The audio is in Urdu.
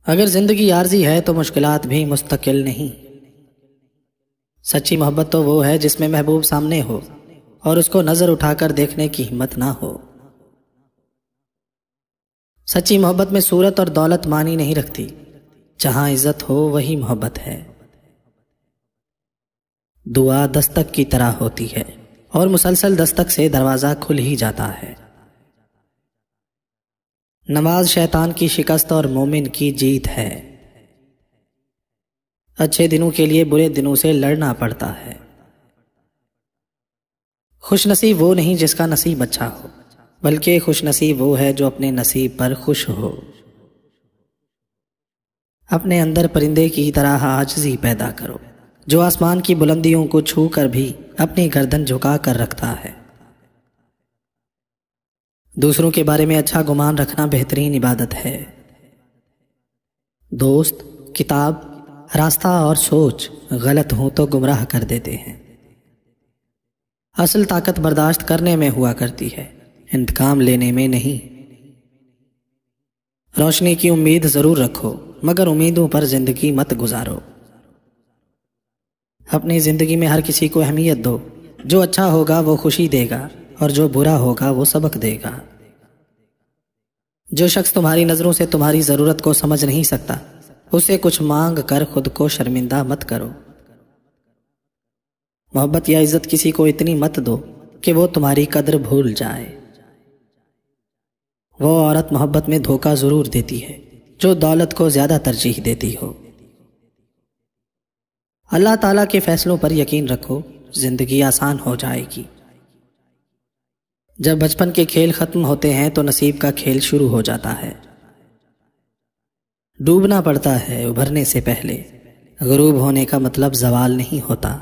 اگر زندگی عارضی ہے تو مشکلات بھی مستقل نہیں۔ سچی محبت تو وہ ہے جس میں محبوب سامنے ہو اور اس کو نظر اٹھا کر دیکھنے کی ہمت نہ ہو۔ سچی محبت میں صورت اور دولت معنی نہیں رکھتی، جہاں عزت ہو وہی محبت ہے۔ دعا دستک کی طرح ہوتی ہے اور مسلسل دستک سے دروازہ کھل ہی جاتا ہے۔ نماز شیطان کی شکست اور مومن کی جیت ہے۔ اچھے دنوں کے لیے برے دنوں سے لڑنا پڑتا ہے۔ خوش نصیب وہ نہیں جس کا نصیب اچھا ہو، بلکہ خوش نصیب وہ ہے جو اپنے نصیب پر خوش ہو۔ اپنے اندر پرندے کی طرح عاجزی پیدا کرو، جو آسمان کی بلندیوں کو چھو کر بھی اپنی گردن جھکا کر رکھتا ہے۔ دوسروں کے بارے میں اچھا گمان رکھنا بہترین عبادت ہے۔ دوست، کتاب، راستہ اور سوچ غلط ہوں تو گمراہ کر دیتے ہیں۔ اصل طاقت برداشت کرنے میں ہوا کرتی ہے، انتقام لینے میں نہیں۔ روشنی کی امید ضرور رکھو، مگر امیدوں پر زندگی مت گزارو۔ اپنی زندگی میں ہر کسی کو اہمیت دو، جو اچھا ہوگا وہ خوشی دے گا اور جو برا ہوگا وہ سبق دے گا۔ جو شخص تمہاری نظروں سے تمہاری ضرورت کو سمجھ نہیں سکتا، اسے کچھ مانگ کر خود کو شرمندہ مت کرو۔ محبت یا عزت کسی کو اتنی مت دو کہ وہ تمہاری قدر بھول جائے۔ وہ عورت محبت میں دھوکہ ضرور دیتی ہے جو دولت کو زیادہ ترجیح دیتی ہو۔ اللہ تعالیٰ کے فیصلوں پر یقین رکھو، زندگی آسان ہو جائے گی۔ جب بچپن کے کھیل ختم ہوتے ہیں تو نصیب کا کھیل شروع ہو جاتا ہے۔ ڈوبنا پڑتا ہے ابھرنے سے پہلے، غروب ہونے کا مطلب زوال نہیں ہوتا۔